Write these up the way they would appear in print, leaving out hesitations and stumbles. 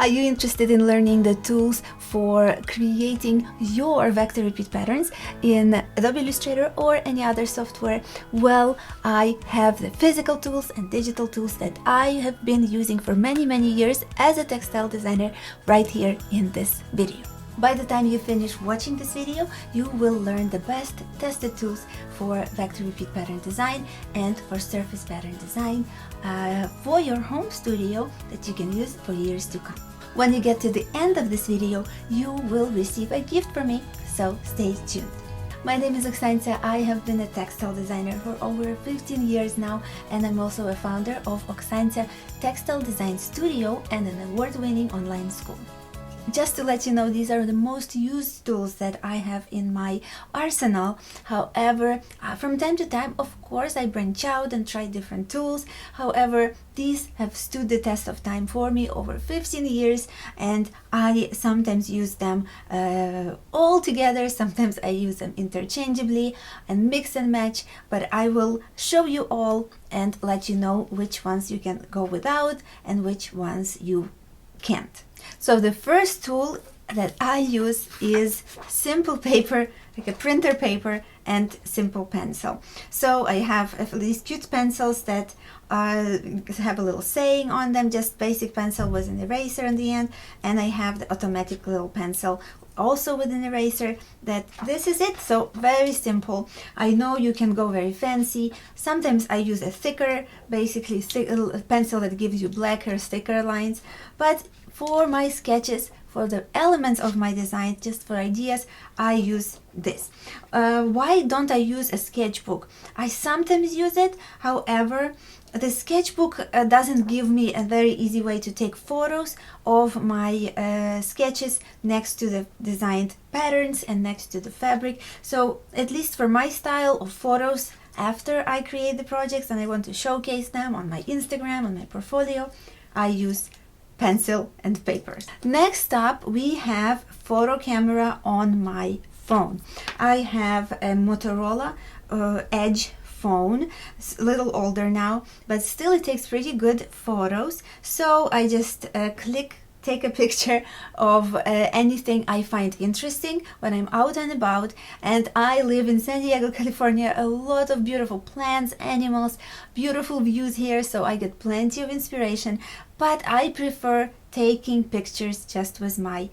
Are you interested in learning the tools for creating your vector repeat patterns in Adobe Illustrator or any other software? Well, I have the physical tools and digital tools that I have been using for many years as a textile designer right here in this video. By the time you finish watching this video, you will learn the best tested tools for vector repeat pattern design and for surface pattern design for your home studio that you can use for years to come. When you get to the end of this video, you will receive a gift from me, so stay tuned. My name is Oksancia. I have been a textile designer for over 15 years now, and I'm also a founder of Oksancia Textile Design Studio and an award-winning online school. Just to let you know, these are the most used tools that I have in my arsenal. However, from time to time, of course, I branch out and try different tools. However, these have stood the test of time for me over 15 years, and I sometimes use them all together. Sometimes I use them interchangeably and mix and match, but I will show you all and let you know which ones you can go without and which ones you can't. So the first tool that I use is simple paper, like a printer paper, and simple pencil. So I have these cute pencils that have a little saying on them, just basic pencil with an eraser in the end, and I have the automatic little pencil also with an eraser. This is it. So very simple. I know you can go very fancy. Sometimes I use a thicker, basically pencil that gives you blacker, thicker lines, but for my sketches, for the elements of my design, just for ideas, I use this. Why don't I use a sketchbook? I sometimes use it. However, the sketchbook doesn't give me a very easy way to take photos of my sketches next to the designed patterns and next to the fabric. So at least for my style of photos, after I create the projects and I want to showcase them on my Instagram, on my portfolio, I use pencil and paper. Next up, we have photo camera on my phone. I have a Motorola Edge phone. It's a little older now, but still it takes pretty good photos. So I just take a picture of anything I find interesting when I'm out and about. And I live in San Diego, California. A lot of beautiful plants, animals, beautiful views here, so I get plenty of inspiration. But I prefer taking pictures just with my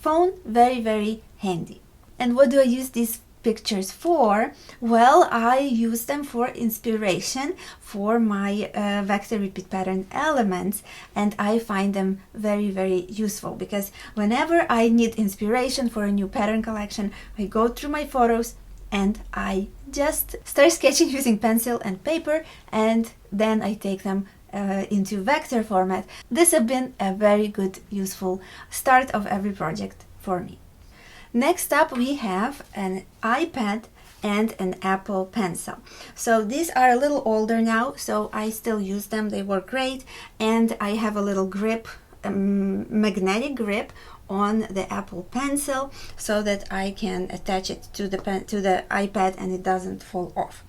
phone, very handy. And what do I use these pictures for? Well, I use them for inspiration for my vector repeat pattern elements, and I find them very useful because whenever I need inspiration for a new pattern collection, I go through my photos and I just start sketching using pencil and paper, and then I take them into vector format. This has been a very good, useful start of every project for me. Next up, we have an iPad and an Apple Pencil. So these are a little older now, so I still use them. They work great, and I have a little grip, magnetic grip on the Apple Pencil so that I can attach it to the iPad and it doesn't fall off.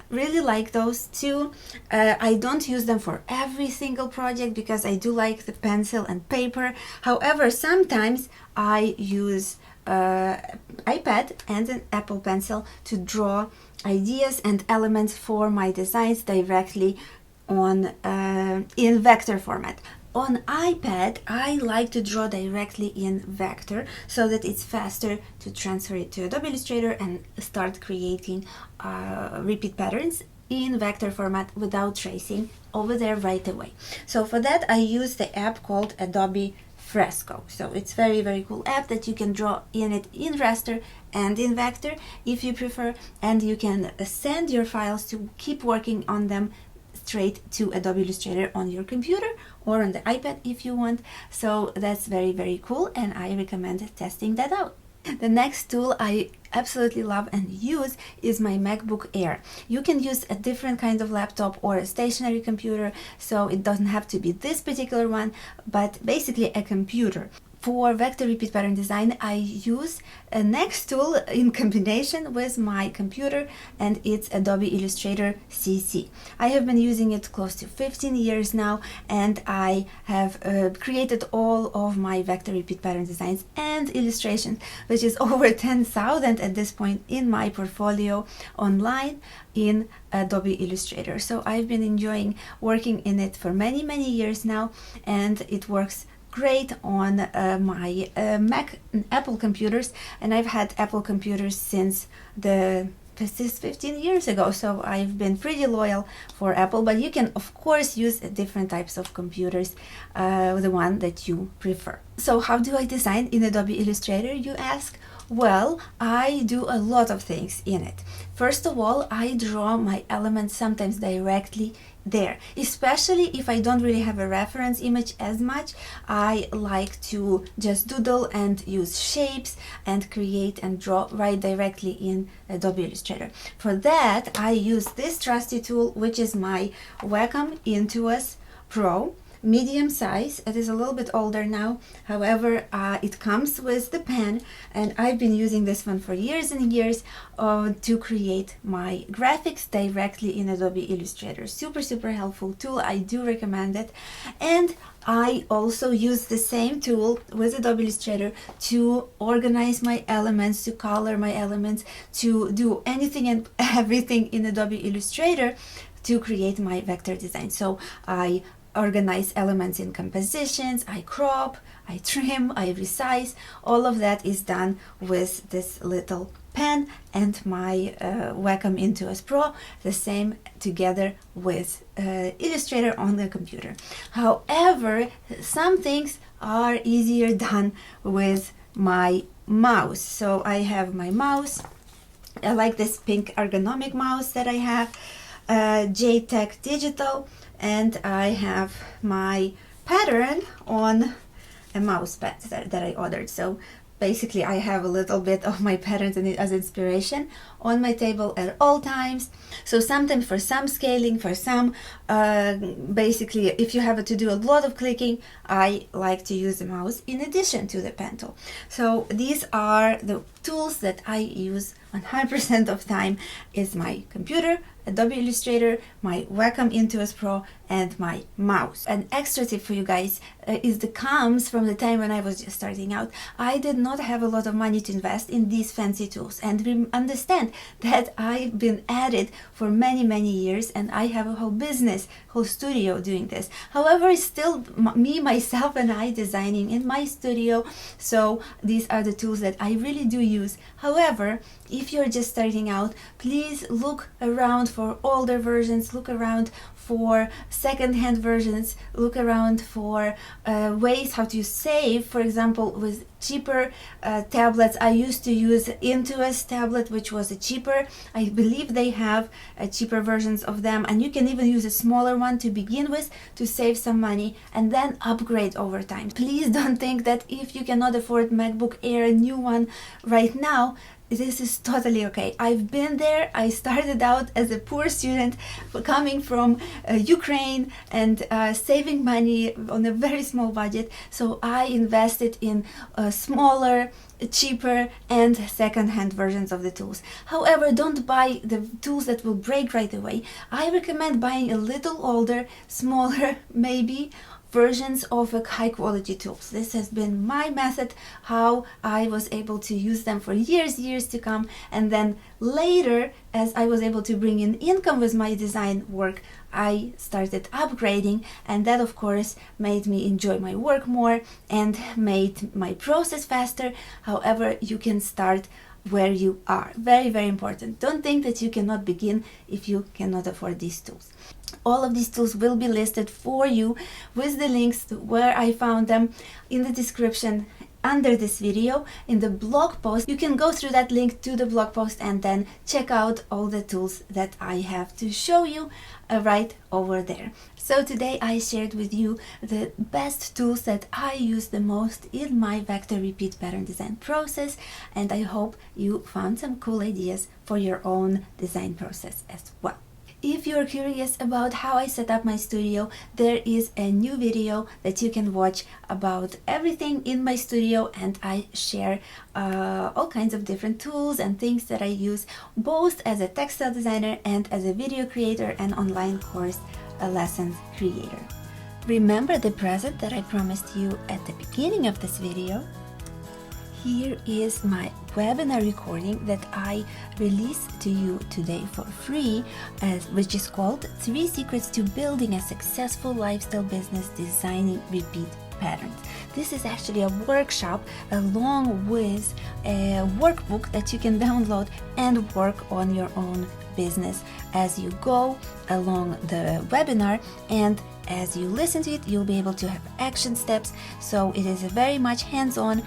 Really like those two. I don't use them for every single project because I do like the pencil and paper. However, sometimes I use iPad and an Apple Pencil to draw ideas and elements for my designs directly on in vector format. On iPad, I like to draw directly in vector so that it's faster to transfer it to Adobe Illustrator and start creating repeat patterns in vector format without tracing over there right away. So for that, I use the app called Adobe Fresco. So it's very cool app that you can draw in it in raster and in vector if you prefer, and you can send your files to keep working on them straight to Adobe Illustrator on your computer or on the iPad if you want. So that's very cool, and I recommend testing that out. The next tool I absolutely love and use is my MacBook Air. You can use a different kind of laptop or a stationary computer, so it doesn't have to be this particular one, but basically a computer. For vector repeat pattern design, I use a next tool in combination with my computer, and it's Adobe Illustrator CC. I have been using it close to 15 years now, and I have created all of my vector repeat pattern designs and illustrations, which is over 10,000 at this point in my portfolio online in Adobe Illustrator. So I've been enjoying working in it for many years now, and it works great on my Mac and Apple computers, and I've had Apple computers since this is 15 years ago, so I've been pretty loyal for Apple, but you can of course use different types of computers, the one that you prefer. So how do I design in Adobe Illustrator, you ask? Well, I do a lot of things in it. First of all, I draw my elements sometimes directly there, especially if I don't really have a reference image as much. I like to just doodle and use shapes and create and draw right directly in Adobe Illustrator. For that, I use this trusty tool, which is my Wacom Intuos Pro, medium size. It is a little bit older now, however it comes with the pen, and I've been using this one for years and years to create my graphics directly in Adobe Illustrator. Super helpful tool. I do recommend it. And I also use the same tool with Adobe Illustrator to organize my elements, to color my elements, to do anything and everything in Adobe Illustrator to create my vector design. So I organize elements in compositions, I crop, I trim, I resize. All of that is done with this little pen and my Wacom Intuos Pro, the same together with Illustrator on the computer. However, some things are easier done with my mouse. So I have my mouse. I like this pink ergonomic mouse that I have, JTech Digital, and I have my pattern on a mouse pad that I ordered. So basically I have a little bit of my patterns as inspiration on my table at all times. So sometimes for some scaling, for some basically if you have to do a lot of clicking, I like to use the mouse in addition to the pen tool. So these are the tools that I use 100% of time. Is my computer, Adobe Illustrator, my Wacom Intuos Pro, and my mouse. An extra tip for you guys comes from the time when I was just starting out. I did not have a lot of money to invest in these fancy tools, and understand that I've been at it for many years, and I have a whole business, whole studio doing this. However, it's still me, myself, and I designing in my studio. So these are the tools that I really do use. However, if you're just starting out, please look around for older versions, look around for second-hand versions, look around for ways how to save. For example, with cheaper tablets, I used to use Intuos tablet, which was a cheaper. I believe they have cheaper versions of them, and you can even use a smaller one to begin with to save some money and then upgrade over time. Please don't think that if you cannot afford MacBook Air, a new one right now, this is totally okay. I've been there. I started out as a poor student coming from Ukraine and saving money on a very small budget. So I invested in smaller, cheaper, and second-hand versions of the tools. However, don't buy the tools that will break right away. I recommend buying a little older, smaller, maybe, versions of high-quality tools. This has been my method, how I was able to use them for years to come, and then later, as I was able to bring in income with my design work, I started upgrading, and that of course made me enjoy my work more and made my process faster. However, you can start where you are. Very important. Don't think that you cannot begin if you cannot afford these tools. All of these tools will be listed for you with the links to where I found them in the description under this video. In the blog post, you can go through that link to the blog post and then check out all the tools that I have to show you right over there. So today I shared with you the best tools that I use the most in my vector repeat pattern design process, and I hope you found some cool ideas for your own design process as well. If you're curious about how I set up my studio, there is a new video that you can watch about everything in my studio, and I share all kinds of different tools and things that I use both as a textile designer and as a video creator and online course lessons creator. Remember the present that I promised you at the beginning of this video? Here is my webinar recording that I released to you today for free, which is called 3 Secrets to Building a Successful Lifestyle Business Designing Repeat Patterns. This is actually a workshop along with a workbook that you can download and work on your own business as you go along the webinar, and as you listen to it, you'll be able to have action steps. So it is very much hands-on,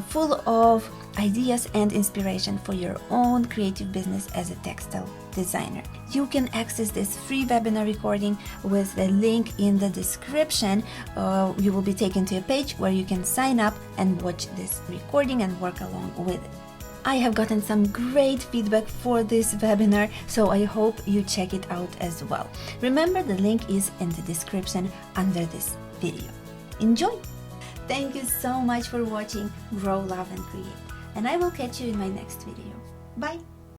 full of ideas and inspiration for your own creative business as a textile designer. You can access this free webinar recording with the link in the description. You will be taken to a page where you can sign up and watch this recording and work along with it. I have gotten some great feedback for this webinar, so I hope you check it out as well. Remember, the link is in the description under this video. Enjoy! Thank you so much for watching Grow, Love and Create, and I will catch you in my next video. Bye!